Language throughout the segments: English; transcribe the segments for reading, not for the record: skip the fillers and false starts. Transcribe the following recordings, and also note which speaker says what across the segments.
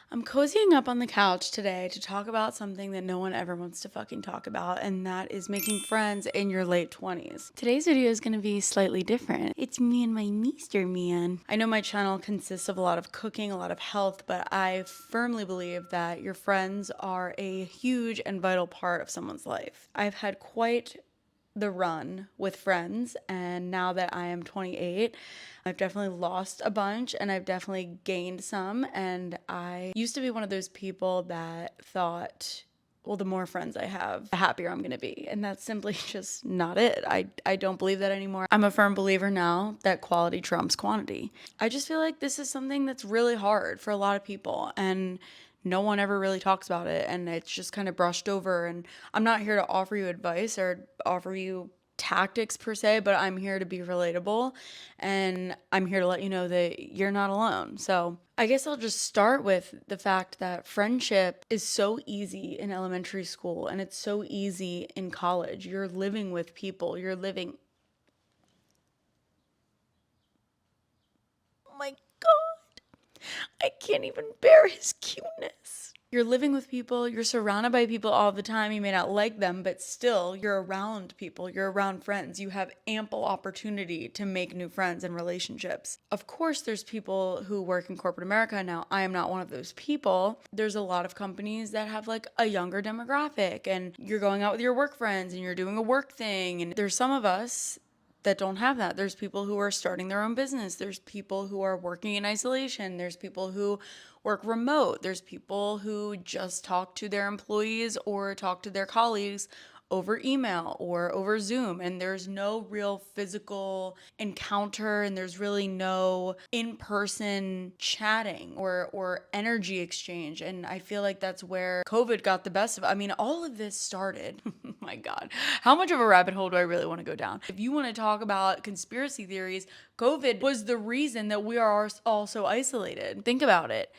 Speaker 1: I'm cozying up on the couch today to talk about something that no one ever wants to fucking talk about, and that is making friends in your late 20s. Today's video is going to be slightly different. It's me and my Meester man. I know my channel consists of a lot of cooking, a lot of health, but I firmly believe that your friends are a huge and vital part of someone's life. I've had quite the run with friends, and now that I am 28, I've definitely lost a bunch and I've definitely gained some. And I used to be one of those people that thought, well, the more friends I have, the happier I'm gonna be. And that's simply just not it. I don't believe that anymore. I'm a firm believer now that quality trumps quantity. I just feel like this is something that's really hard for a lot of people, and no one ever really talks about it, and it's just kind of brushed over. And I'm not here to offer you advice or offer you tactics per se, but I'm here to be relatable, and I'm here to let you know that you're not alone. So I guess I'll just start with the fact that friendship is so easy in elementary school and it's so easy in college. You're living with people, you're living. Oh my God, I can't even bear his cuteness. You're living with people, you're surrounded by people all the time. You may not like them, but still, you're around people, you're around friends. You have ample opportunity to make new friends and relationships. Of course, there's people who work in corporate America. Now, I am not one of those people. There's a lot of companies that have like a younger demographic, and you're going out with your work friends and you're doing a work thing. And there's some of us that don't have that. There's people who are starting their own business. There's people who are working in isolation. There's people who work remote. There's people who just talk to their employees or talk to their colleagues over email or over Zoom, and there's no real physical encounter, and there's really no in-person chatting or energy exchange. And I feel like that's where COVID got the best of it. I mean, all of this started, oh my God, how much of a rabbit hole do I really want to go down? If you want to talk about conspiracy theories, COVID was the reason that we are all so isolated. Think about it.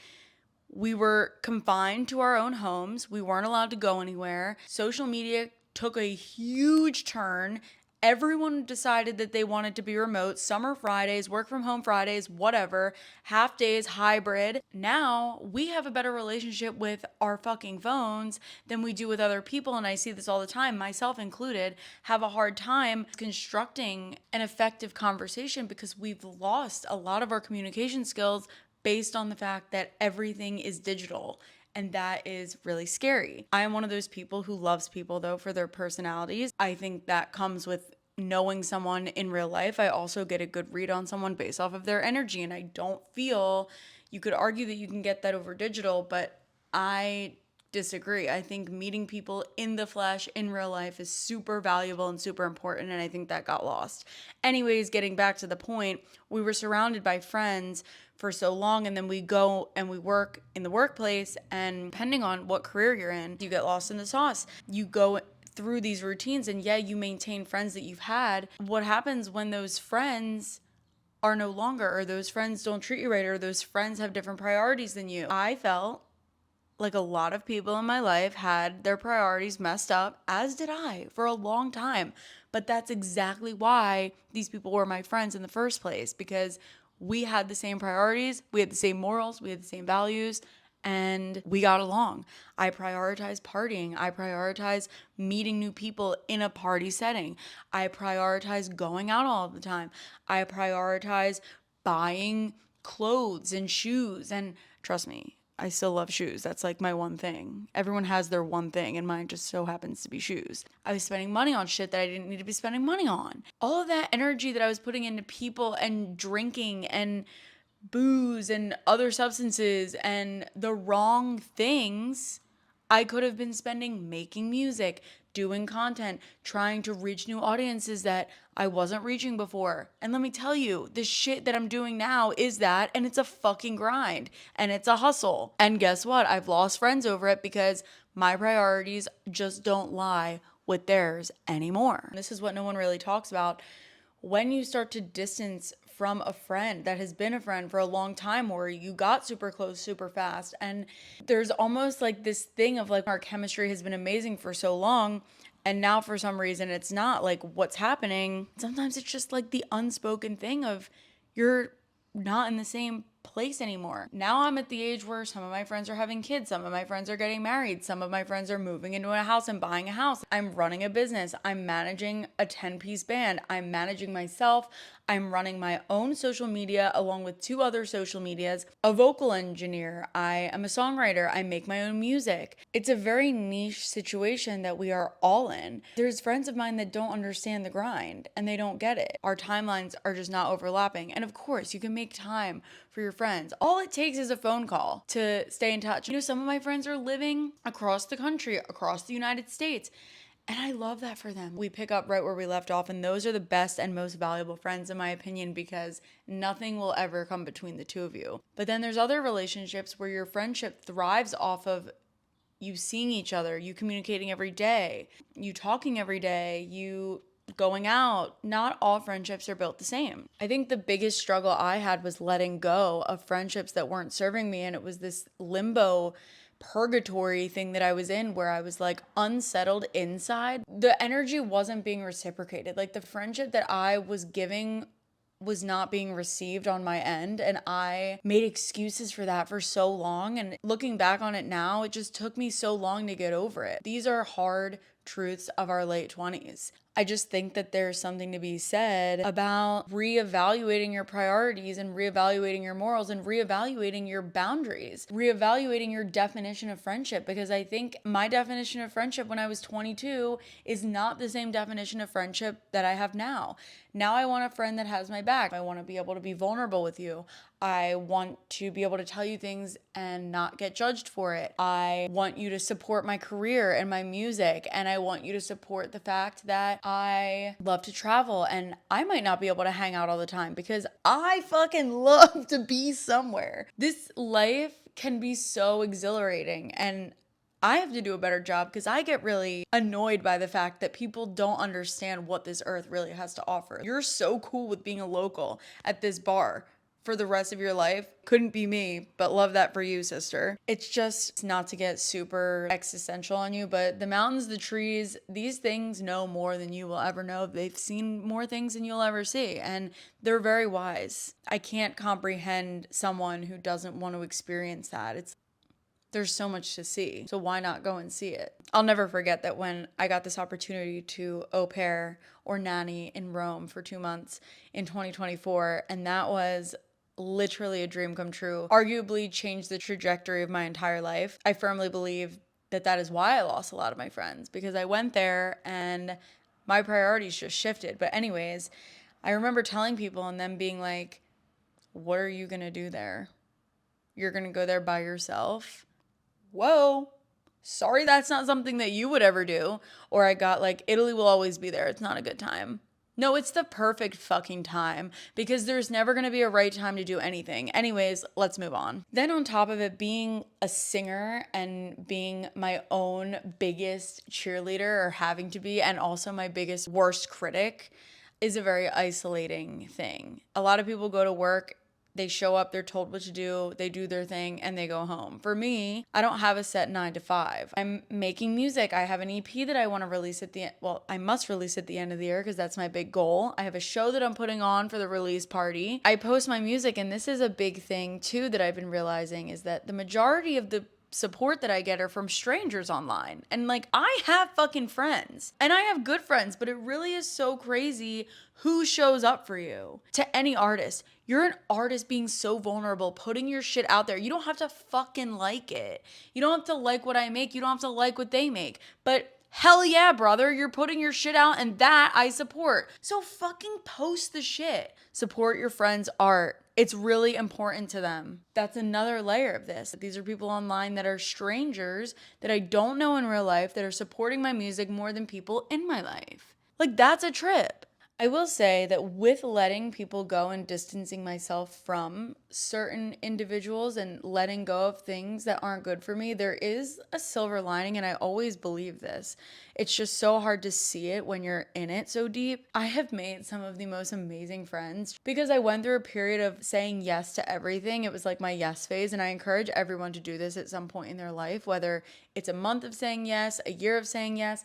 Speaker 1: We were confined to our own homes. We weren't allowed to go anywhere. Social media took a huge turn. Everyone decided that they wanted to be remote. Summer Fridays, work from home Fridays, whatever, half days, hybrid. Now we have a better relationship with our fucking phones than we do with other people. And I see this all the time, myself included, have a hard time constructing an effective conversation because we've lost a lot of our communication skills based on the fact that everything is digital. And that is really scary. I am one of those people who loves people, though, for their personalities. I think that comes with knowing someone in real life. I also get a good read on someone based off of their energy. And I don't feel, you could argue that you can get that over digital, but I disagree. I think meeting people in the flesh in real life is super valuable and super important, and I think that got lost. Anyways, getting back to the point, we were surrounded by friends for so long, and then we go and we work in the workplace, and depending on what career you're in, you get lost in the sauce. You go through these routines, and yeah, you maintain friends that you've had. What happens when those friends are no longer, or those friends don't treat you right, or those friends have different priorities than you? I felt like a lot of people in my life had their priorities messed up, as did I for a long time. But that's exactly why these people were my friends in the first place, because we had the same priorities, we had the same morals, we had the same values, and we got along. I prioritize partying. I prioritize meeting new people in a party setting. I prioritize going out all the time. I prioritize buying clothes and shoes. And trust me, I still love shoes. That's like my one thing. Everyone has their one thing, and mine just so happens to be shoes. I was spending money on shit that I didn't need to be spending money on. All of that energy that I was putting into people and drinking and booze and other substances and the wrong things, I could have been spending making music, doing content, trying to reach new audiences that I wasn't reaching before. And let me tell you, the shit that I'm doing now is that, and it's a fucking grind, and it's a hustle. And guess what? I've lost friends over it because my priorities just don't lie with theirs anymore. This is what no one really talks about. When you start to distance from a friend that has been a friend for a long time, or you got super close super fast, and there's almost like this thing of like, our chemistry has been amazing for so long, and now for some reason it's not. Like, what's happening? Sometimes it's just like the unspoken thing of you're not in the same place anymore. Now I'm at the age where some of my friends are having kids, some of my friends are getting married, some of my friends are moving into a house and buying a house. I'm running a business. I'm managing a 10-piece band. I'm managing myself. I'm running my own social media along with 2 other social medias, a vocal engineer. I am a songwriter. I make my own music. It's a very niche situation that we are all in. There's friends of mine that don't understand the grind and they don't get it. Our timelines are just not overlapping. And of course, you can make time for your friends. All it takes is a phone call to stay in touch. Some of my friends are living across the country, across the United States. And I love that for them. We pick up right where we left off, and those are the best and most valuable friends, in my opinion, because nothing will ever come between the 2 of you. But then there's other relationships where your friendship thrives off of you seeing each other, you communicating every day, you talking every day, you going out. Not all friendships are built the same. I think the biggest struggle I had was letting go of friendships that weren't serving me, and it was this limbo purgatory thing that I was in where I was like unsettled inside. The energy wasn't being reciprocated. Like the friendship that I was giving was not being received on my end, and I made excuses for that for so long. And looking back on it now, it just took me so long to get over it. These are hard truths of our late 20s. I just think that there's something to be said about reevaluating your priorities and reevaluating your morals and reevaluating your boundaries, reevaluating your definition of friendship, because I think my definition of friendship when I was 22 is not the same definition of friendship that I have now. Now I want a friend that has my back. I want to be able to be vulnerable with you. I want to be able to tell you things and not get judged for it. I want you to support my career and my music, and I want you to support the fact that I love to travel and I might not be able to hang out all the time because I fucking love to be somewhere. This life can be so exhilarating, and I have to do a better job because I get really annoyed by the fact that people don't understand what this earth really has to offer. You're so cool with being a local at this bar for the rest of your life. Couldn't be me, but love that for you, sister. It's just not to get super existential on you, but the mountains, the trees, these things know more than you will ever know. They've seen more things than you'll ever see, and they're very wise. I can't comprehend someone who doesn't want to experience that. There's so much to see, so why not go and see it? I'll never forget that when I got this opportunity to au pair or nanny in Rome for 2 months in 2024, and that was literally a dream come true. Arguably changed the trajectory of my entire life. I firmly believe that that is why I lost a lot of my friends, because I went there and my priorities just shifted. But anyways, I remember telling people and them being like, what are you gonna do there? You're gonna go there by yourself? Whoa, sorry, that's not something that you would ever do. Or I got like, Italy will always be there. It's not a good time. No, it's the perfect fucking time because there's never going to be a right time to do anything. Anyways, let's move on. Then on top of it, being a singer and being my own biggest cheerleader, or having to be, and also my biggest worst critic, is a very isolating thing. A lot of people go to work, they show up, they're told what to do, they do their thing, and they go home. For me, I don't have a set 9 to 5. I'm making music. I have an EP that I want to release at the end. Well, I must release at the end of the year because that's my big goal. I have a show that I'm putting on for the release party. I post my music, and this is a big thing too that I've been realizing, is that the majority of the support that I get are from strangers online. And like, I have fucking friends and I have good friends, but it really is so crazy who shows up for you. To any artist, you're an artist being so vulnerable, putting your shit out there. You don't have to fucking like it. You don't have to like what I make. You don't have to like what they make. But hell yeah, brother, you're putting your shit out and that I support. So fucking post the shit. Support your friends' art. It's really important to them. That's another layer of this. These are people online that are strangers that I don't know in real life that are supporting my music more than people in my life. Like, that's a trip. I will say that with letting people go and distancing myself from certain individuals and letting go of things that aren't good for me, there is a silver lining, and I always believe this. It's just so hard to see it when you're in it so deep. I have made some of the most amazing friends because I went through a period of saying yes to everything. It was like my yes phase, and I encourage everyone to do this at some point in their life, whether it's a month of saying yes, a year of saying yes.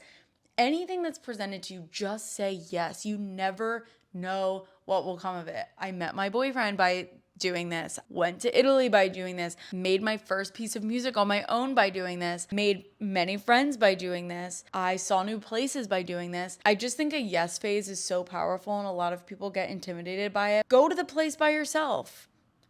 Speaker 1: Anything that's presented to you, just say yes. You never know what will come of it. I met my boyfriend by doing this, went to Italy by doing this, made my first piece of music on my own by doing this, made many friends by doing this. I saw new places by doing this. I just think a yes phase is so powerful and a lot of people get intimidated by it. Go to the place by yourself.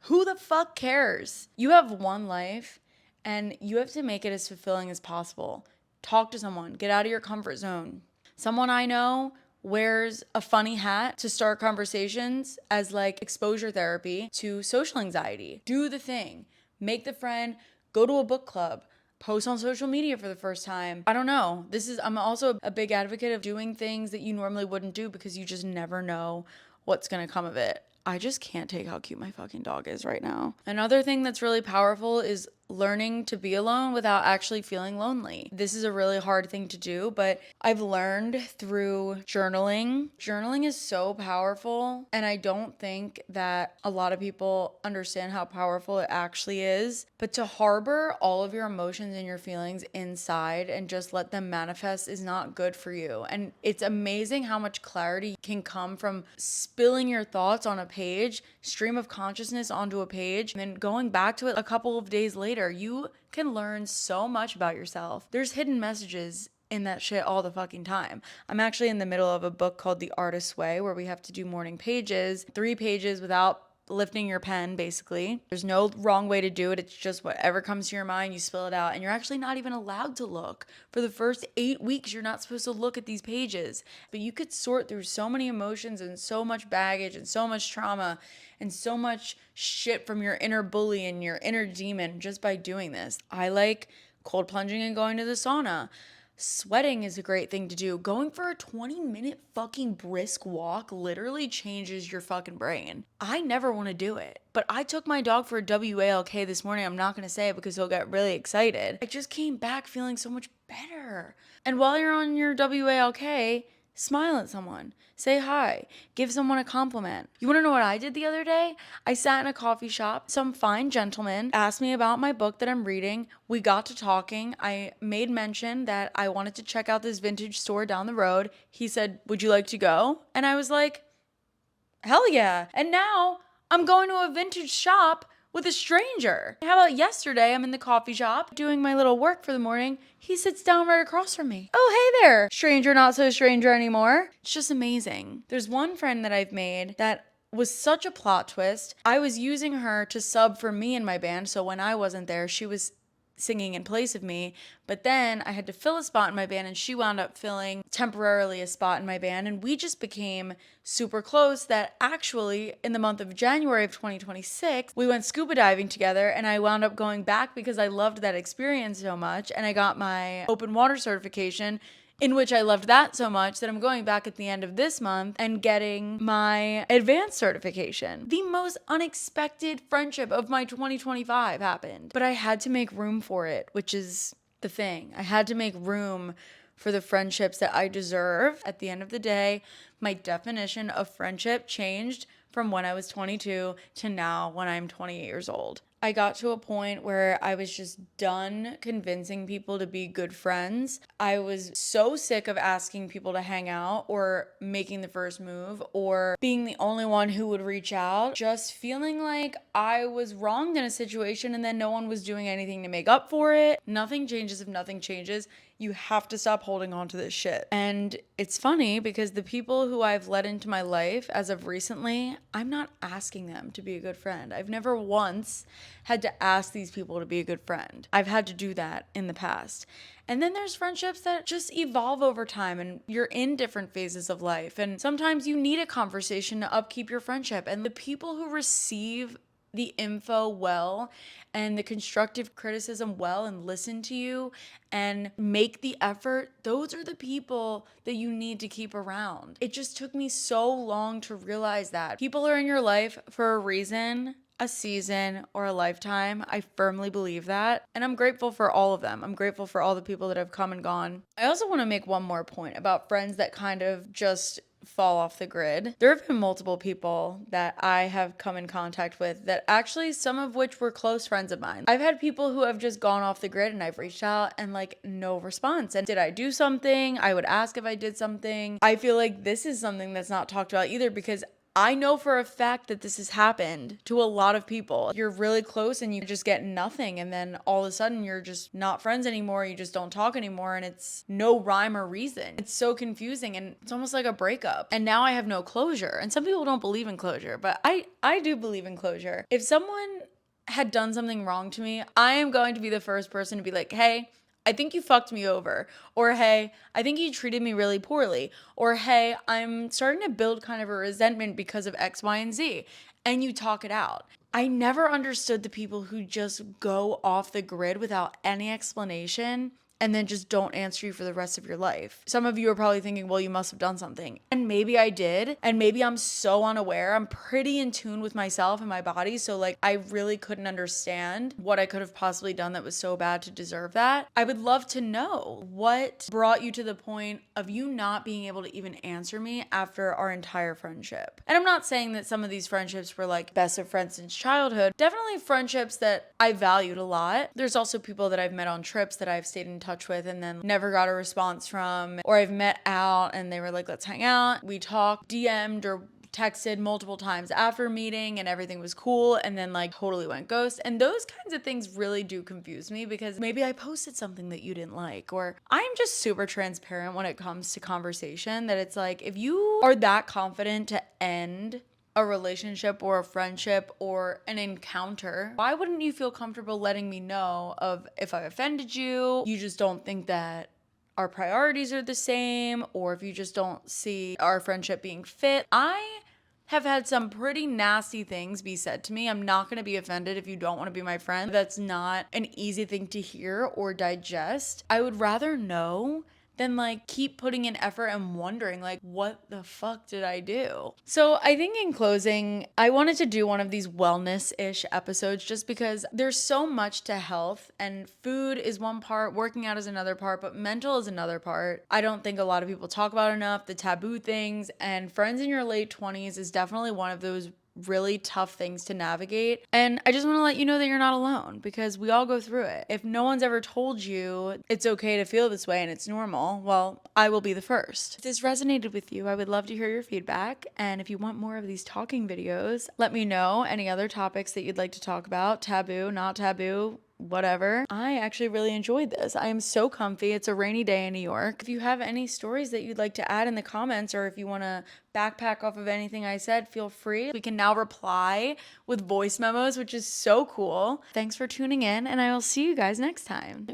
Speaker 1: Who the fuck cares? You have one life and you have to make it as fulfilling as possible. Talk to someone, get out of your comfort zone. Someone I know wears a funny hat to start conversations as like exposure therapy to social anxiety. Do the thing. Make the friend, go to a book club, post on social media for the first time. I don't know. I'm also a big advocate of doing things that you normally wouldn't do because you just never know what's going to come of it. I just can't take how cute my fucking dog is right now. Another thing that's really powerful is learning to be alone without actually feeling lonely. This is a really hard thing to do, but I've learned through journaling. Journaling is so powerful, and I don't think that a lot of people understand how powerful it actually is. But to harbor all of your emotions and your feelings inside and just let them manifest is not good for you. And it's amazing how much clarity can come from spilling your thoughts on a page, stream of consciousness onto a page, and then going back to it a couple of days later. You can learn so much about yourself. There's hidden messages in that shit all the fucking time. I'm actually in the middle of a book called The Artist's Way where we have to do morning pages, 3 pages without lifting your pen, basically. There's no wrong way to do it. It's just whatever comes to your mind, you spill it out. And you're actually not even allowed to look. For the first 8 weeks, you're not supposed to look at these pages. But you could sort through so many emotions and so much baggage and so much trauma and so much shit from your inner bully and your inner demon just by doing this. I like cold plunging and going to the sauna. Sweating is a great thing to do. Going for a 20-minute fucking brisk walk literally changes your fucking brain. I never want to do it, but I took my dog for a WALK this morning. I'm not going to say it because he'll get really excited. I just came back feeling so much better. And while you're on your WALK, smile at someone, say hi, give someone a compliment. You want to know what I did the other day? I sat in a coffee shop. Some fine gentleman asked me about my book that I'm reading. We got to talking. I made mention that I wanted to check out this vintage store down the road. He said, "Would you like to go?" And I was like, hell yeah. And now I'm going to a vintage shop with a stranger. How about yesterday? I'm in the coffee shop doing my little work for the morning. He sits down right across from me. Oh, hey there. Stranger, not so stranger anymore. It's just amazing. There's one friend that I've made that was such a plot twist. I was using her to sub for me in my band. So when I wasn't there, she was singing in place of me, but then I had to fill a spot in my band and she wound up filling temporarily a spot in my band, and we just became super close that actually in the month of January of 2026 we went scuba diving together, and I wound up going back because I loved that experience so much, and I got my open water certification, in which I loved that so much that I'm going back at the end of this month and getting my advanced certification. The most unexpected friendship of my 2025 happened, but I had to make room for it, which is the thing. I had to make room for the friendships that I deserve. At the end of the day, my definition of friendship changed from when I was 22 to now when I'm 28 years old. I got to a point where I was just done convincing people to be good friends. I was so sick of asking people to hang out or making the first move or being the only one who would reach out. Just feeling like I was wronged in a situation and then no one was doing anything to make up for it. Nothing changes if nothing changes. You have to stop holding on to this shit. And it's funny because the people who I've let into my life as of recently, I'm not asking them to be a good friend. I've never once had to ask these people to be a good friend. I've had to do that in the past. And then there's friendships that just evolve over time and you're in different phases of life. And sometimes you need a conversation to upkeep your friendship. And the people who receive the info well and the constructive criticism well and listen to you and make the effort, those are the people that you need to keep around. It just took me so long to realize that. People are in your life for a reason, a season, or a lifetime. I firmly believe that. And I'm grateful for all of them. I'm grateful for all the people that have come and gone. I also want to make one more point about friends that kind of just fall off the grid. There have been multiple people that I have come in contact with that actually, some of which were close friends of mine. I've had people who have just gone off the grid and I've reached out and like no response. And did I do something? I would ask if I did something. I feel like this is something that's not talked about either because I know for a fact that this has happened to a lot of people. You're really close and you just get nothing, and then all of a sudden you're just not friends anymore, you just don't talk anymore, and it's no rhyme or reason. It's so confusing, and it's almost like a breakup. And now I have no closure. And some people don't believe in closure, but I do believe in closure. If someone had done something wrong to me, I am going to be the first person to be like, hey, I think you fucked me over. Or, hey, I think you treated me really poorly. Or, hey, I'm starting to build kind of a resentment because of X, Y, and Z. And you talk it out. I never understood the people who just go off the grid without any explanation and then just don't answer you for the rest of your life. Some of you are probably thinking, well, you must have done something. And maybe I did. And maybe I'm so unaware. I'm pretty in tune with myself and my body. So like, I really couldn't understand what I could have possibly done that was so bad to deserve that. I would love to know what brought you to the point of you not being able to even answer me after our entire friendship. And I'm not saying that some of these friendships were like best of friends since childhood. Definitely friendships that I valued a lot. There's also people that I've met on trips that I've stayed in touch with and then never got a response from, or I've met out and they were like, let's hang out. We talked, DM'd or texted multiple times after meeting and everything was cool, and then like totally went ghost. And those kinds of things really do confuse me, because maybe I posted something that you didn't like, or I'm just super transparent when it comes to conversation, that it's like, if you are that confident to end a relationship or a friendship or an encounter, why wouldn't you feel comfortable letting me know of if I offended you, you just don't think that our priorities are the same, or if you just don't see our friendship being fit? I have had some pretty nasty things be said to me. I'm not going to be offended if you don't want to be my friend. That's not an easy thing to hear or digest. I would rather know than like keep putting in effort and wondering like, what the fuck did I do? So I think in closing, I wanted to do one of these wellness-ish episodes just because there's so much to health, and food is one part, working out is another part, but mental is another part. I don't think a lot of people talk about enough, the taboo things, and friends in your late 20s is definitely one of those really tough things to navigate. And I just want to let you know that you're not alone, because we all go through it. If no one's ever told you it's okay to feel this way and it's normal, well, I will be the first. If this resonated with you, I would love to hear your feedback. And if you want more of these talking videos, let me know any other topics that you'd like to talk about. Taboo, not taboo, whatever. I actually really enjoyed this. I am so comfy. It's a rainy day in New York. If you have any stories that you'd like to add in the comments, or if you want to backpack off of anything I said, feel free. We can now reply with voice memos, which is so cool. Thanks for tuning in, and I will see you guys next time.